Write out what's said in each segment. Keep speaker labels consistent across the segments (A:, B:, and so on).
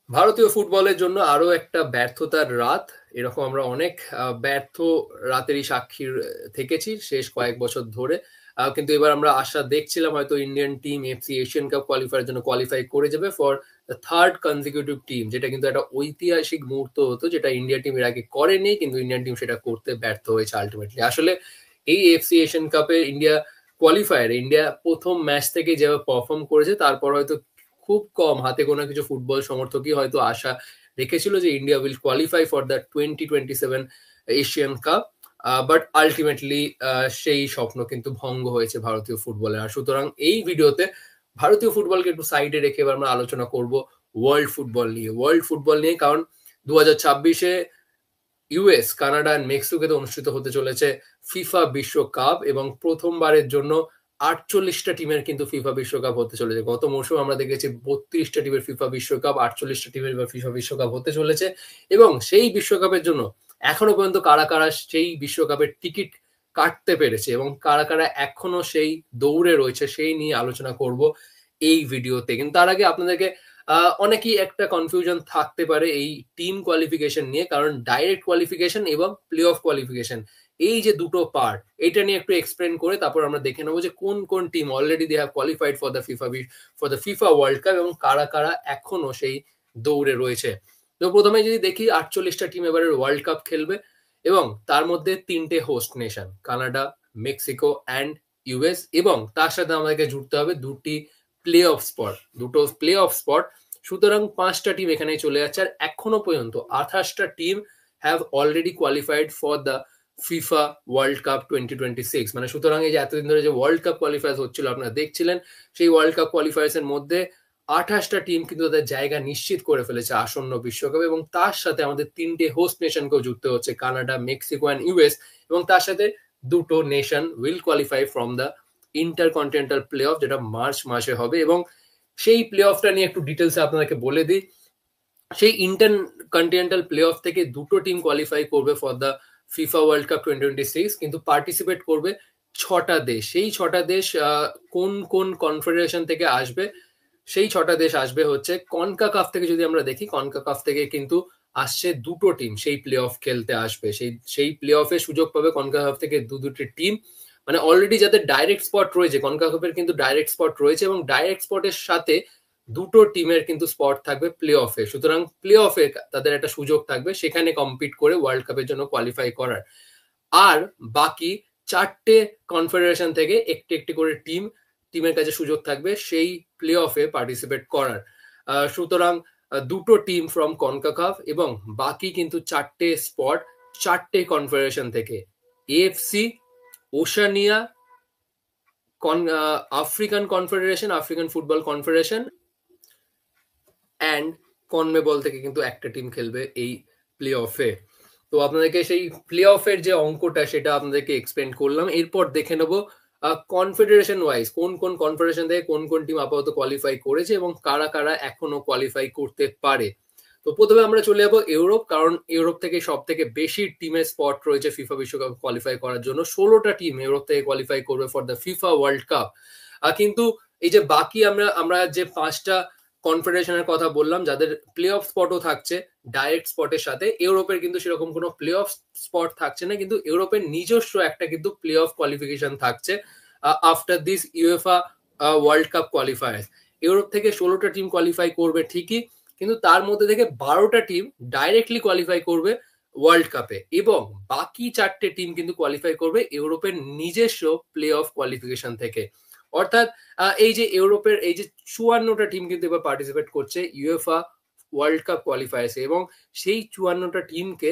A: ভারতীয় ফুটবলের জন্য আরো একটা ব্যর্থতার রাত। এরকম আমরা অনেক ব্যর্থ রাতেরই সাক্ষী থেকেছি শেষ কয়েক বছর ধরে। কিন্তু এবার আমরা আশা দেখছিলাম হয়তো Indian team FC Asian cup qualifier জন্য কোয়ালিফাই করে যাবে for the third consecutive team, যেটা কিন্তু একটা ঐতিহাসিক মুহূর্ত হতো, যেটা ইন্ডিয়া টিম এর আগে করেনি, কিন্তু ইন্ডিয়ান টিম সেটা করতে ব্যর্থ হয়েছে আলটিমেটলি। আসলে এই এফসি এশিয়ান কাপে ইন্ডিয়া প্রথম ম্যাচ থেকে যেভাবে পারফর্ম করেছে, তারপর হয়তো খুব কম হাতে গোনা কিছু ফুটবল সমর্থকই হয়তো আশা রেখেছিল যে India will qualify for the 2027 Asian cup. But ultimately সেই স্বপ্ন কিন্তু ভঙ্গ হয়েছে ভারতীয় ফুটবলে। আর সুতরাং এই ভিডিওতে ভারতীয় ফুটবলকে একটু সাইডে রেখে এবার আমরা আলোচনা করব ওয়ার্ল্ড ফুটবল নিয়ে, কারণ 2026-এ ইউএস, কানাডা এন্ড মেক্সিকোতে অনুষ্ঠিত হতে চলেছে ফিফা বিশ্বকাপ, এবং প্রথমবারের জন্য 48টা টিমের কিন্তু ফিফা বিশ্বকাপ হতে চলেছে। গত মৌসুমে আমরা দেখেছি 32টা টিমের ফিফা বিশ্বকাপ, 48টা টিমের এবার ফিফা বিশ্বকাপ হতে চলেছে। এবং সেই বিশ্বকাপের জন্য এখনো পর্যন্ত কারা কারা সেই বিশ্বকাপের টিকিট কাটতে পেরেছে এবং কারা কারা এখনো সেই দৌড়ে রয়েছে, সেই নিয়ে আলোচনা করব এই ভিডিওতে। কিন্তু তার আগে আপনাদেরকে অনেকেই একটা কনফিউশন থাকতে পারে এই টিম কোয়ালিফিকেশন নিয়ে, কারণ ডাইরেক্ট কোয়ালিফিকেশন এবং প্লে অফ কোয়ালিফিকেশন, এই যে দুটো পার্ট, এটা নিয়ে একটু এক্সপ্লেন করে তারপর আমরা দেখে নেবো যে কোন কোন team already they have qualified for the FIFA World Cup এবং কারা কারা এখনো সেই দৌড়ে রয়েছে। তো প্রথমে যদি দেখি, 48টা টিম এবারে ওয়ার্ল্ড কাপ খেলবে এবং তার মধ্যে তিনটে host nation, Canada, Mexico and US, এবং তার সাথে আমাদেরকে জুড়তে হবে দুটো প্লে অফ স্পট। সুতরাং 5টা টিম এখানে চলে যাচ্ছে, আর এখনো পর্যন্ত 28টা team have already qualified for the FIFA World Cup 2026। মানে সুতরাং এই যে এতদিন ধরে যে ওয়ার্ল্ড কাপ কোয়ালিফায়ার্স হচ্ছিল আপনারা দেখছিলেন, সেই ওয়ার্ল্ড কাপ কোয়ালিফায়ার্স এর মধ্যে 28টা টিম কিন্তু তাদের জায়গা নিশ্চিত করে ফেলেছে আসন্ন বিশ্বকাপে, এবং তার সাথে আমাদের তিনটে হোস্ট নেশনকেও যুক্ত হচ্ছে, কানাডা, মেক্সিকো অ্যান্ড ইউএস, এবং তার সাথে দুটো nation will qualify from the intercontinental play of, যেটা মার্চ মাসে হবে। এবং সেই প্লে অফটা নিয়ে একটু ডিটেলসে আপনাদেরকে বলে দিই। সেই ইন্টারকন্টিনেন্টাল প্লে অফ থেকে দুটো টিম কোয়ালিফাই করবে for the FIFA World Cup 2026, কিন্তু পার্টিসিপেট করবে 6টা দেশ। সেই 6টা দেশ কোন কোন কনফেডারেশন থেকে আসবে? সেই 6টা দেশ আসবে হচ্ছে কনকাকাফ থেকে। যদি আমরা দেখি, কনকাকাফ থেকে কিন্তু আসছে দুটো টিম সেই প্লে অফ খেলতে আসবে। সেই প্লে অফে সুযোগ পাবে কনকাকাফ থেকে দুটি টিম। মানে অলরেডি যাদের ডাইরেক্ট স্পট রয়েছে, কনকাকাফের কিন্তু ডাইরেক্ট স্পট রয়েছে, এবং ডাইরেক্ট স্পটের সাথে দুটো টিমের কিন্তু স্পট থাকবে প্লে অফে। সুতরাং প্লে অফে তাদের একটা সুযোগ থাকবে সেখানে কম্পিট করে ওয়ার্ল্ড কাপের জন্য কোয়ালিফাই করার। আর বাকি 4টে কনফেডারেশন থেকে একটি একটি করে টিমের কাছে সুযোগ থাকবে সেই প্লে অফে পার্টিসিপেট করার। সুতরাং দুটো টিম ফ্রম কনকাকাফ এবং বাকি কিন্তু 4টে স্পট 4টে কনফেডারেশন থেকে, AFC, Oceania, African confederation, African football confederation and CONMEBOL থেকে কিন্তু একটা টিম খেলবে এই প্লে অফে। তো আপনাদেরকে সেই প্লে অফের যে অঙ্কটা সেটা আপনাদেরকে এক্সপ্লেন করলাম। এরপর দেখে নেবো কনফেডারেশন ওয়াইজ কোন কোন কনফেডারেশন থেকে কোন কোন টিম আপাতত কোয়ালিফাই করেছে এবং কারা কারা এখনো কোয়ালিফাই করতে পারে। তো প্রথমে আমরা চলে যাবো ইউরোপ, কারণ ইউরোপ থেকে সব থেকে বেশি টিমের স্পট রয়েছে ফিফা বিশ্বকাপ কোয়ালিফাই করার জন্য। 16টা টিম ইউরোপ থেকে কোয়ালিফাই করবে for the FIFA World cup. কিন্তু এই যে বাকি আমরা যে 5টা কনফেডারেশনের কথা বললাম, যাদের প্লে অফ স্পটও থাকছে ডাইরেক্ট স্পটের সাথে, ইউরোপের কিন্তু সেরকম কোনো প্লে অফ স্পট থাকছে না, কিন্তু ইউরোপের নিজস্ব একটা কিন্তু প্লে অফ কোয়ালিফিকেশন থাকছে after this UEFA world cup qualifiers. Europe থেকে 16টা টিম কোয়ালিফাই করবে ঠিকই, কিন্তু তার মধ্যে থেকে 12টা টিম ডাইরেক্টলি কোয়ালিফাই করবে ওয়ার্ল্ড কাপে, এবং বাকি 4টে টিম কিন্তু কোয়ালিফাই করবে ইউরোপের নিজস্ব প্লে অফ কোয়ালিফিকেশন থেকে। অর্থাৎ এই যে ইউরোপের এই যে 54টা টিম কিন্তু এবার পার্টিসিপেট করছে ইউএফা ওয়ার্ল্ড কাপ কোয়ালিফায়ার্সে, এবং সেই 54টা টিমকে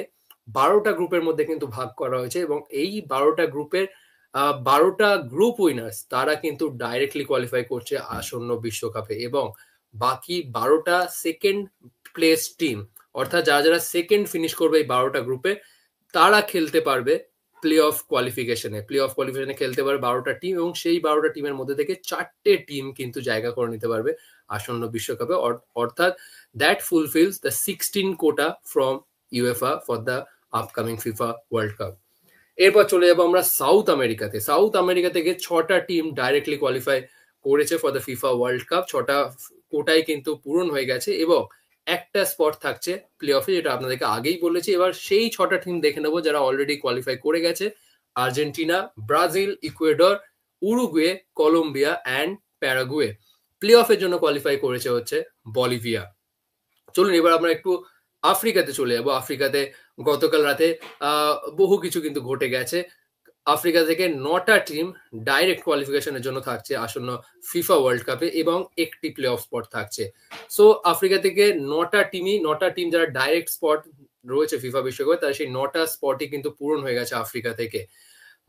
A: 12টা গ্রুপের মধ্যে কিন্তু ভাগ করা হয়েছে, এবং এই 12টা গ্রুপের 12টা গ্রুপ উইনার্স তারা কিন্তু ডাইরেক্টলি কোয়ালিফাই করছে আসন্ন বিশ্বকাপে, এবং বাকি 12টা সেকেন্ড প্লেস টিম, অর্থাৎ যারা যারা সেকেন্ড ফিনিশ করবে এই 12টা গ্রুপে, তারা খেলতে পারবে প্লে অফ কোয়ালিফিকেশনে খেলতে পারবে 12টা টিম, এবং সেই 12টা টিমের মধ্যে থেকে 4টে টিম কিন্তু জায়গা করে নিতে পারবে আসন্ন বিশ্বকাপে। অর্থাৎ that fulfills the 16 quota from UEFA for the upcoming FIFA World Cup. এরপর চলে যাবো আমরা সাউথ আমেরিকাতে। সাউথ আমেরিকা থেকে 6টা টিম ডাইরেক্টলি কোয়ালিফাই করেছে for the FIFA World Cup. 6টা কোটাই কিন্তু পূরণ হয়ে গেছে, এবং একটা স্পট থাকছে প্লে অফে, যেটা আপনাদেরকে আগেই বলেছি। এবার সেই 6টা টিম দেখে নেবো যারা অলরেডি কোয়ালিফাই করে গেছে। Argentina, Brazil, Ecuador, Uruguay, Colombia and Paraguay. প্লে অফের জন্য কোয়ালিফাই করেছে হচ্ছে বলিভিয়া। চলুন এবার আমরা একটু আফ্রিকাতে চলে যাবো। আফ্রিকাতে গতকাল রাতে বহু কিছু কিন্তু ঘটে গেছে। আফ্রিকা থেকে 9টা টিম ডাইরেক্ট কোয়ালিফিকেশনের জন্য থাকছে আসন্ন ফিফা ওয়ার্ল্ড কাপে এবং একটি প্লে অফ স্পট থাকছে। সো আফ্রিকা থেকে 9টা টিম যারা ডাইরেক্ট স্পট রয়েছে ফিফা বিশ্বকাপে, তারা সেই 9টা স্পটই কিন্তু পূরণ হয়ে গেছে আফ্রিকা থেকে।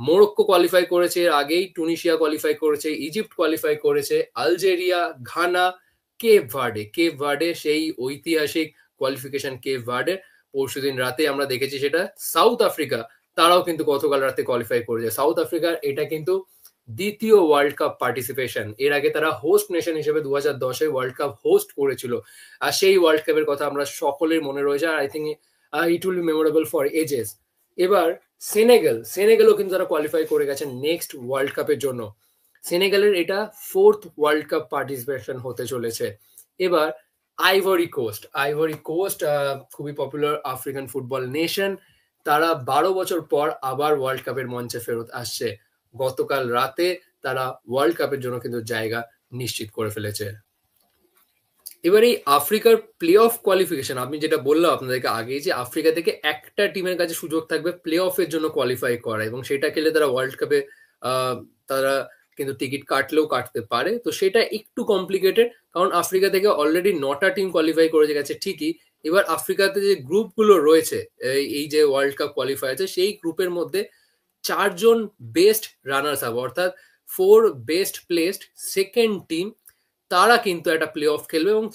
A: মোরক্কো কোয়ালিফাই করেছে এর আগেই, টুনিশিয়া কোয়ালিফাই করেছে, ইজিপ্ট কোয়ালিফাই করেছে, আলজেরিয়া, ঘানা, কেপ ভার্ডে সেই ঐতিহাসিক কোয়ালিফিকেশন কেপ ভার্ডে পরশুদিন রাতে আমরা দেখেছি সেটা। সাউথ আফ্রিকা তারাও কিন্তু গতকাল রাতে কোয়ালিফাই করেছে। সাউথ আফ্রিকার এটা কিন্তু দ্বিতীয় ওয়ার্ল্ড কাপ পার্টিসিপেশন। এর আগে তারা হোস্ট নেশন হিসেবে 2010-এ ওয়ার্ল্ড কাপ হোস্ট করেছিল। আর সেই ওয়ার্ল্ড কাপের কথা আমরা সকলের মনে রয়েছে। আর I think it will be memorable for ages. এবার সেনেগালও কিন্তু তারা কোয়ালিফাই করে গেছে নেক্সট ওয়ার্ল্ড কাপের জন্য। সেনেগালের এটা 4th ওয়ার্ল্ড কাপ পার্টিসিপেশন হতে চলেছে। এবার আইভরি কোস্ট খুবই পপুলার আফ্রিকান ফুটবল নেশন। তারা 12 বছর পর আবার ওয়ার্ল্ড কাপের মঞ্চে ফেরত আসছে। গতকাল রাতে তারা ওয়ার্ল্ড কাপের জন্য কিন্তু জায়গা নিশ্চিত করে ফেলেছে। এবার এই আফ্রিকার প্লে অফ কোয়ালিফিকেশন, আমি যেটা বললাম আপনাদেরকে আগে, যে আফ্রিকা থেকে একটা টিমের কাছে সুযোগ থাকবে প্লে অফের জন্য কোয়ালিফাই করা, এবং সেটা খেলে তারা ওয়ার্ল্ড কাপে তারা কিন্তু টিকিট কাটলেও কাটতে পারে। তো সেটা একটু কমপ্লিকেটেড, কারণ আফ্রিকা থেকে অলরেডি 9টা টিম কোয়ালিফাই করে গেছে ঠিকই। এবার আফ্রিকাতে যে গ্রুপগুলো রয়েছে, এই যে ওয়ার্ল্ড কাপ কোয়ালিফাই আছে, সেই গ্রুপের মধ্যে 4জন বেস্ট রানার্স আপ, অর্থাৎ 4 বেস্ট প্লেসড সেকেন্ড টিম, তারা কিন্তু একটা প্লে অফ খেলবে, এবং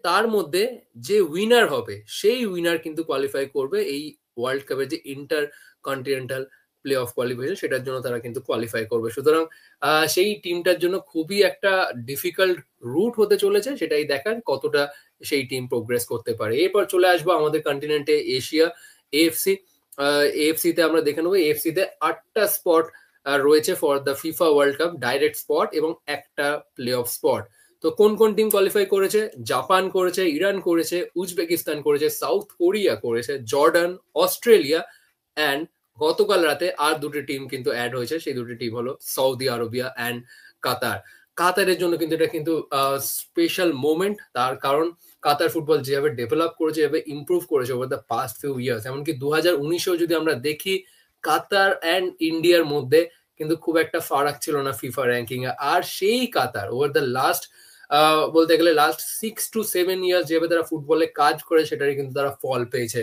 A: তার মধ্যে যে উইনার হবে সেই উইনার কিন্তু কোয়ালিফাই করবে এই ওয়ার্ল্ড কাপের যে inter continental play of qualification, সেটার জন্য তারা কিন্তু কোয়ালিফাই করবে। সুতরাং সেই টিমটার জন্য খুবই একটা ডিফিকাল্ট রুট হতে চলেছে, সেটাই দেখার কতটা সেই টিম প্রোগ্রেস করতে পারে। এরপর চলে আসবো আমাদের কন্টিনেন্টে এশিয়া, এএফসি। এএফসি তে আমরা দেখে নেবো, এএফসি তে 8টা স্পট রয়েছে for the FIFA World cup direct spot এবং একটা প্লে অফ স্পট। তো কোন কোন টিম কোয়ালিফাই করেছে? জাপান করেছে, ইরান করেছে, উজবেকিস্তান করেছে, সাউথ কোরিয়া করেছে, জর্ডান, অস্ট্রেলিয়া অ্যান্ড গতকাল রাতে আর দুটি টিম কিন্তু অ্যাড হয়েছে। সেই দুটি টিম হলো সৌদি আরবিয়া অ্যান্ড কাতার। কাতারের জন্য কিন্তু এটা কিন্তু স্পেশাল মোমেন্ট, তার কারণ কাতার ফুটবল যেভাবে ডেভেলপ করেছে, যেভাবে ইমপ্রুভ করেছে over the past few years, এমনকি 2019-এও যদি আমরা দেখি, কাতার অ্যান্ড ইন্ডিয়ার মধ্যে কিন্তু খুব একটা ফারাক ছিল না ফিফা র্যাঙ্কিং এ। আর সেই কাতার ওভার দ্য লাস্ট বলতে গেলে লাস্ট 6 to 7 ইয়ার্স যেভাবে তারা ফুটবলে কাজ করে, সেটারই কিন্তু তারা ফল পেয়েছে।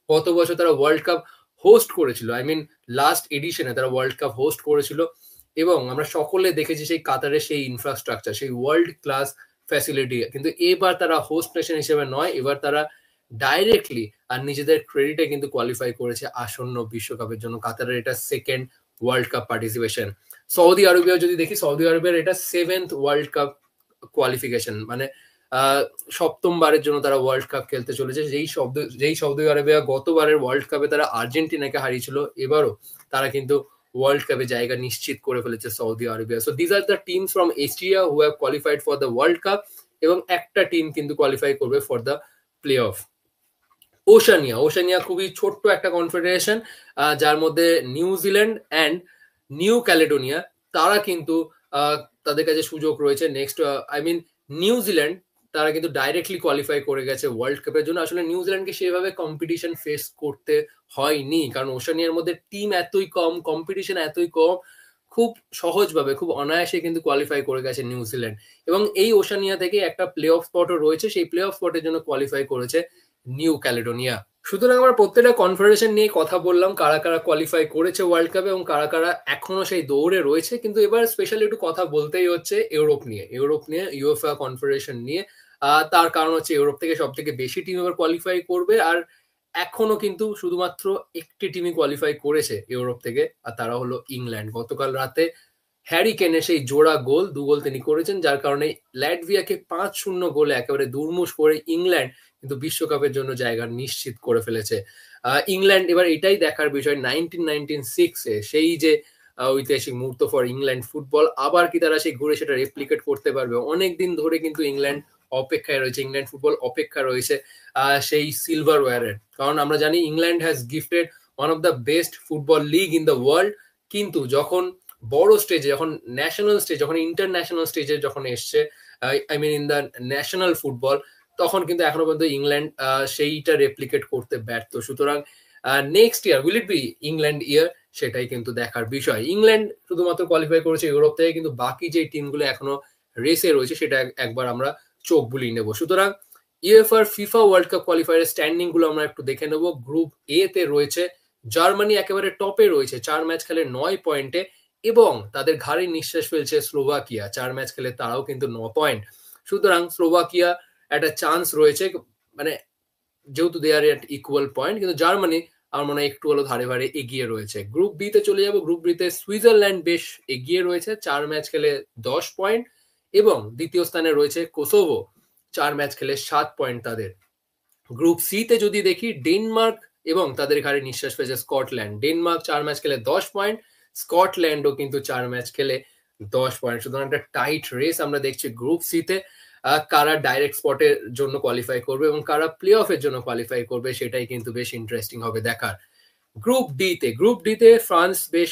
A: গত বছর তারা ওয়ার্ল্ড কাপ হোস্ট করেছিল, আই মিন লাস্ট এডিশনে তারা ওয়ার্ল্ড কাপ হোস্ট করেছিল, এবং আমরা সকলে দেখেছি সেই কাতারের সেই ইনফ্রাস্ট্রাকচার, সেই ওয়ার্ল্ড ক্লাস ফ্যাসিলিটি। কিন্তু এবার তারা হোস্ট নেশন হিসেবে নয়, এবার তারা ডাইরেক্টলি আর নিজেদের ক্রেডিটে কিন্তু কোয়ালিফাই করেছে আসন্ন বিশ্বকাপের জন্য। কাতারের এটা second world cup participation. Saudi Arabia যদি দেখি, সৌদি আরবের এটা 7th ওয়ার্ল্ড কাপ কোয়ালিফিকেশন, মানে 7ম বারের জন্য তারা ওয়ার্ল্ড কাপ খেলতে চলেছে। যেই সৌদি আরবিয়া গতবারের ওয়ার্ল্ড কাপে তারা আর্জেন্টিনাকে হারিয়েছিল, এবারও তারা কিন্তু ওয়ার্ল্ড কাপে জায়গা নিশ্চিত করে ফেলেছে Saudi Arabia. So this are the teams from Asia who have qualified for the world Cup, এবং একটা টিম কিন্তু কোয়ালিফাই করবে ফর দ্য প্লে অফ। ওশানিয়া খুবই ছোট্ট একটা কনফেডারেশন, যার মধ্যে নিউজিল্যান্ড অ্যান্ড নিউ ক্যালেডোনিয়া, তারা কিন্তু তাদের কাছে সুযোগ রয়েছে নেক্সট, আই মিন নিউজিল্যান্ড তারা কিন্তু ডাইরেক্টলি কোয়ালিফাই করে গেছে ওয়ার্ল্ড কাপের জন্য। আসলে নিউজিল্যান্ডকে সেভাবে কম্পিটিশন ফেস করতে হয়নি, কারণ ওশানিয়ার মধ্যে টিম এতই কম, কম্পিটিশন এতই কম, খুব সহজভাবে খুব অনায়াসে কিন্তু কোয়ালিফাই করে গেছে নিউজিল্যান্ড। এবং এই ওশানিয়া থেকে একটা প্লে অফ স্পটও রয়েছে, সেই প্লে অফ স্পটের জন্য কোয়ালিফাই করেছে নিউ ক্যালেডোনিয়া। সুতরাং আমরা প্রত্যেকটা কনফেডারেশন নিয়ে কথা বললাম, কারা কারা কোয়ালিফাই করেছে ওয়ার্ল্ড কাপে এবং কারা কারা এখনো সেই দৌড়ে রয়েছে। কিন্তু এবার স্পেশালি একটু কথা বলতেই হচ্ছে ইউরোপ নিয়ে, ইউএফএ কনফেডারেশন নিয়ে। তার কারণ হচ্ছে ইউরোপ থেকে সব থেকে বেশি টিম এবার কোয়ালিফাই করবে, আর এখনো কিন্তু শুধুমাত্র একটি টিমই কোয়ালিফাই করেছে ইউরোপ থেকে, আর তারা হলো ইংল্যান্ড। গতকাল রাতে হ্যারি কেনের সেই জোড়া গোল, 2 গোল তিনি করেছেন, যার কারণে ল্যাটভিয়াকে 5-0 গোলে একেবারে দুর্মুষ করে ইংল্যান্ড কিন্তু বিশ্বকাপের জন্য জায়গা নিশ্চিত করে ফেলেছে। ইংল্যান্ড এবার এটাই দেখার বিষয়, 1996-এ সেই যে ঐতিহাসিক মুহূর্ত ফর ইংল্যান্ড ফুটবল, আবার কি তারা সেই ঘুরে সেটা রেপ্লিকেট করতে পারবে? অনেকদিন ধরে কিন্তু ইংল্যান্ড অপেক্ষায় রয়েছে, ইংল্যান্ড ফুটবল অপেক্ষা রয়েছে সেই সিলভার ওয়্যারের। কারণ আমরা জানি England has gifted one of the best football league in the world, কিন্তু যখন বড় স্টেজে, যখন ন্যাশনাল স্টেজ, যখন ইন্টারন্যাশনাল স্টেজে যখন এসছে, I mean in the national football, তখন কিন্তু এখনো পর্যন্ত ইংল্যান্ড সেইটা রেপ্লিকেট করতে ব্যর্থ। সুতরাং next year will it be England year, সেটাই কিন্তু দেখার বিষয়। ইংল্যান্ড শুধুমাত্র কোয়ালিফাই করেছে ইউরোপ থেকে, কিন্তু বাকি যে টিমগুলো এখনো রেসে রয়েছে সেটা একবার আমরা চোখ বুলিয়ে নেব। সুতরাং ইউএফআর ফিফা ওয়ার্ল্ড কাপ কোয়ালিফায়ারের স্ট্যান্ডিং গুলো আমরা একটু দেখে নেব। গ্রুপ এ তে রয়েছে জার্মানি, একেবারে টপে রয়েছে, 4 ম্যাচ খেলে 9 পয়েন্টে, এবং তাদের ঘাড়ে নিঃশ্বাস ফেলছে স্লোভাকিয়া, 4 ম্যাচ খেলে তারাও কিন্তু 9 পয়েন্ট। সুতরাং স্লোভাকিয়া একটা চান্স রয়েছে, মানে যেহেতু দে আর এট ইকুয়াল পয়েন্ট, কিন্তু জার্মানি আমার মনে হয় একটু হলো ধারে ধারে এগিয়ে রয়েছে। গ্রুপ বি তে চলে যাব। গ্রুপ বি তে সুইজারল্যান্ড বেশ এগিয়ে রয়েছে, 4 ম্যাচ খেলে 10 পয়েন্ট, এবং দ্বিতীয় স্থানে রয়েছে কোসোভো, 4 ম্যাচ খেলে 7 পয়েন্ট তাদের। গ্রুপ সি তে যদি দেখি, ডেনমার্ক এবং তাদের ঘাড়ে নিঃশ্বাস ফেলছে স্কটল্যান্ড। ডেনমার্ক 4 ম্যাচ খেলে 10 পয়েন্ট, স্কটল্যান্ডও কিন্তু 4 ম্যাচ খেলে 10 পয়েন্ট। সুতরাং একটা টাইট রেস আমরা দেখছি গ্রুপ সি তে। কারা ডাইরেক্ট স্পটের জন্য কোয়ালিফাই করবে এবং কারা প্লে অফের জন্য কোয়ালিফাই করবে, সেটাই কিন্তু বেশ ইন্টারেস্টিং হবে দেখার। গ্রুপ ডি তে ফ্রান্স বেশ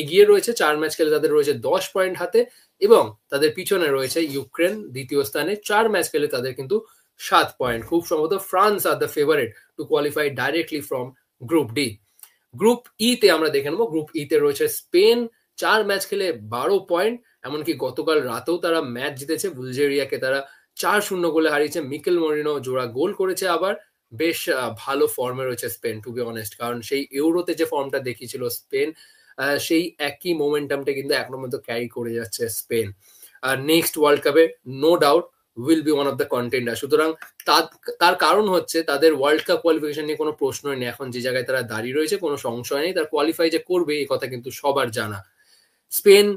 A: এগিয়ে রয়েছে, 4 ম্যাচ খেলে তাদের রয়েছে 10 পয়েন্ট হাতে, এবং তাদের পিছনে রয়েছে ইউক্রেন দ্বিতীয় স্থানে, 4 ম্যাচ খেলে তাদের কিন্তু 7 পয়েন্ট। খুব সম্ভবত France are the favourite to qualify directly from group D. Group ই তে আমরা দেখে নেবো। গ্রুপ ই তে রয়েছে স্পেন, 4 ম্যাচ খেলে 12 পয়েন্ট, এমনকি গতকাল রাতেও তারা ম্যাচ জিতেছে, বুলগেরিয়াকে তারা 4-0 গোলে হারিয়েছে। মিকেল মরিনো জোড়া গোল করেছে। আবার বেশ ভালো ফর্মে রয়েছে স্পেন, টু বি অনেস্ট, কারণ সেই ইউরোতে যে ফর্মটা দেখিয়েছিল স্পেন, সেই একই মোমেন্টামটা কিন্তু এখনো পর্যন্ত ক্যারি করে যাচ্ছে স্পেন। নেক্সট ওয়ার্ল্ড কাপে no doubt will be one of the contender. সুতরাং তার কারণ হচ্ছে তাদের ওয়ার্ল্ড কাপ কোয়ালিফিকেশন নিয়ে কোনো প্রশ্নই নেই। এখন যে জায়গায় তারা দাঁড়িয়ে রয়েছে কোনো সংশয় নেই, তার কোয়ালিফাই যে করবে এই কথা কিন্তু সবার জানা। স্পেন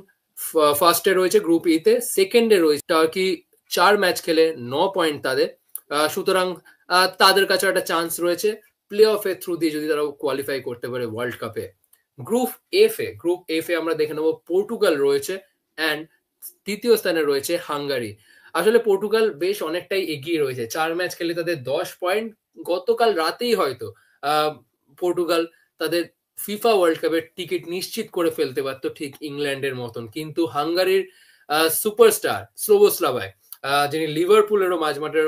A: ফার্স্টে রয়েছে গ্রুপ ই তে, সেকেন্ডে রয়েছে টার্কি, 4 ম্যাচ খেলে 9 পয়েন্ট তাদের। সুতরাং তাদের কাছে একটা চান্স রয়েছে প্লে অফের থ্রু দিয়ে যদি তারা কোয়ালিফাই করতে পারে ওয়ার্ল্ড কাপে। গ্রুপ এফ এ আমরা দেখে নেবো পর্তুগাল রয়েছে, অ্যান্ড তৃতীয় স্থানে রয়েছে হাঙ্গারি। আসলে পর্তুগাল বেশ অনেকটাই এগিয়ে রয়েছে, 4 ম্যাচ খেলে তাদের 10 পয়েন্ট। গতকাল রাতেই হয়তো পর্তুগাল তাদের ফিফা ওয়ার্ল্ড কাপের টিকিট নিশ্চিত করে ফেলতে পারতো, ঠিক ইংল্যান্ডের মতন, কিন্তু হাঙ্গারির সুপারস্টার স্লোবোস্লাভায়, যিনি লিভারপুলেরও মাঝমাঠের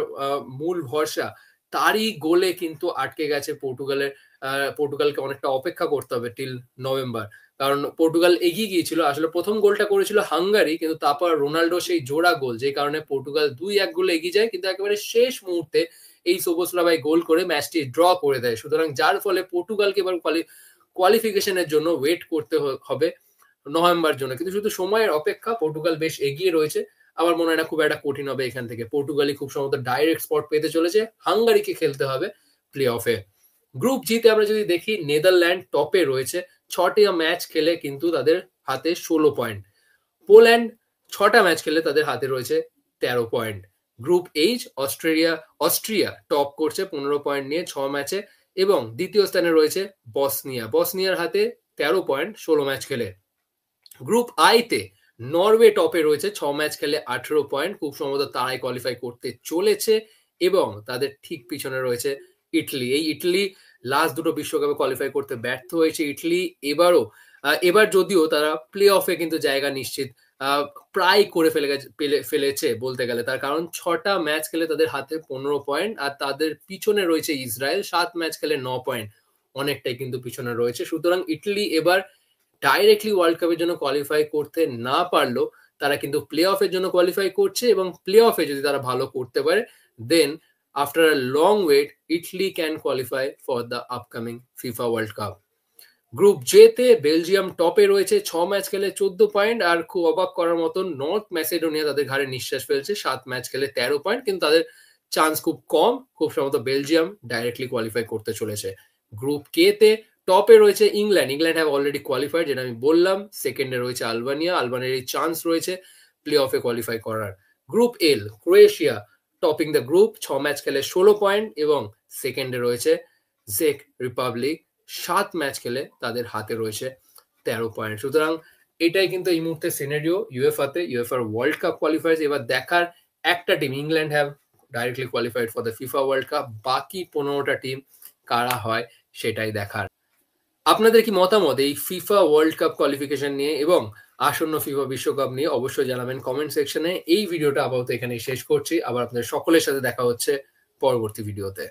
A: মূল ভরসা, তারই গোলে কিন্তু আটকে গেছে পর্তুগালকে অনেকটা অপেক্ষা করতে হবে টিল নভেম্বর, কারণ পর্তুগাল এগিয়ে গিয়েছিল। আসলে প্রথম গোলটা করেছিল হাঙ্গারি, কিন্তু তারপর রোনাল্ডো সেই জোড়া গোল, যে কারণে পর্তুগাল 2-1 গোলে এগিয়ে যায়, কিন্তু একেবারে শেষ মুহূর্তে এই সোবোস্লাভাই গোল করে ম্যাচটি ড্র করে দেয়। সুতরাং যার ফলে পর্তুগালকে এবার কোয়ালিফিকেশনের জন্য ওয়েট করতে হবে নভেম্বর জন্য, কিন্তু শুধু সময়ের অপেক্ষা। পর্তুগাল বেশ এগিয়ে রয়েছে, আমার মনে হয় না খুব একটা কঠিন হবে এখান থেকে। পর্তুগালই খুব সম্ভবত ডাইরেক্ট স্পট পেতে চলেছে, হাঙ্গারিকে খেলতে হবে প্লে অফে। গ্রুপ জিতে আমরা যদি দেখি, নেদারল্যান্ড টপে রয়েছে, 6টি ম্যাচ খেলে কিন্তু তাদের হাতে 16 পয়েন্ট। পোল্যান্ড 6টা ম্যাচ খেলে তাদের হাতে রয়েছে 13 point. Group H Austria top করছে 15 পয়েন্ট নিয়ে 6 ম্যাচে, এবং দ্বিতীয় স্থানে রয়েছে বসনিয়ার হাতে 13 পয়েন্ট 16 ম্যাচ খেলে। গ্রুপ আই তে নরওয়ে টপে রয়েছে, 6 ম্যাচ খেলে 18 পয়েন্ট, খুব সম্ভবত তারাই কোয়ালিফাই করতে চলেছে, এবং তাদের ঠিক পিছনে রয়েছে ইটালি। এই ইটালি লাস্ট দুটো বিশ্বকাপে কোয়ালিফাই করতে ব্যর্থ হয়েছে ইটালি, এবার যদিও তারা প্লে অফে কিন্তু জায়গা নিশ্চিত প্রায় করে ফেলেছে বলতে গেলে, তার কারণ 6টা ম্যাচ খেলে তাদের হাতে 15 পয়েন্ট, আর তাদের পিছনে রয়েছে ইসরায়েল, 7 ম্যাচ খেলে 9 পয়েন্ট, অনেকটাই কিন্তু পিছনে রয়েছে। সুতরাং ইটালি এবার ডাইরেক্টলি ওয়ার্ল্ড কাপের জন্য কোয়ালিফাই করতে না পারলেও তারা কিন্তু প্লে অফের জন্য কোয়ালিফাই করছে, এবং প্লে অফে যদি তারা ভালো করতে পারে, then after a long wait Italy can qualify for the upcoming FIFA World Cup. Group J তে বেলজিয়াম টপে রয়েছে, 6 ম্যাচ খেলে 14 পয়েন্ট, আর খুব অবাক করার মতন নর্থ ম্যাসেডোনিয়া তাদের ঘাড়ে নিঃশ্বাস ফেলছে, 7 ম্যাচ খেলে 13 পয়েন্ট, কিন্তু তাদের চান্স খুব কম, খুব সম্ভবত বেলজিয়াম ডাইরেক্টলি কোয়ালিফাই করতে চলেছে। গ্রুপ কে তে টপে রয়েছে ইংল্যান্ড হ্যাভ অলরেডি কোয়ালিফাইড, যেটা আমি বললাম। সেকেন্ডে রয়েছে আলবানিয়ার এই চান্স রয়েছে প্লে অফে কোয়ালিফাই করার। Group L, Croatia topping the group, 6 match খেলে 16 পয়েন্ট, এবং সেকেন্ডে রয়েছে চেক রিপাবলিক, 7 ম্যাচ খেলে তাদের হাতে রয়েছে 13 পয়েন্ট। সুতরাং এটাই কিন্তু এই মুহূর্তে scenario UFR world cup qualifiers. এবার দেখার একটা team, England have directly qualified for the FIFA World cup. বাকি 15টা টিম কারা হয় সেটাই দেখার। আপনাদের কি মতামত এই ফিফা ওয়ার্ল্ড কাপ কোয়ালিফিকেশন নিয়ে এবং আসন্ন ফিফা বিশ্বকাপ নিয়ে অবশ্যই জানাবেন কমেন্ট সেকশনে। এই ভিডিওটা আপাতত এখানেই শেষ করছি। আবার আপনাদের সকলের সাথে দেখা হচ্ছে পরবর্তী ভিডিওতে।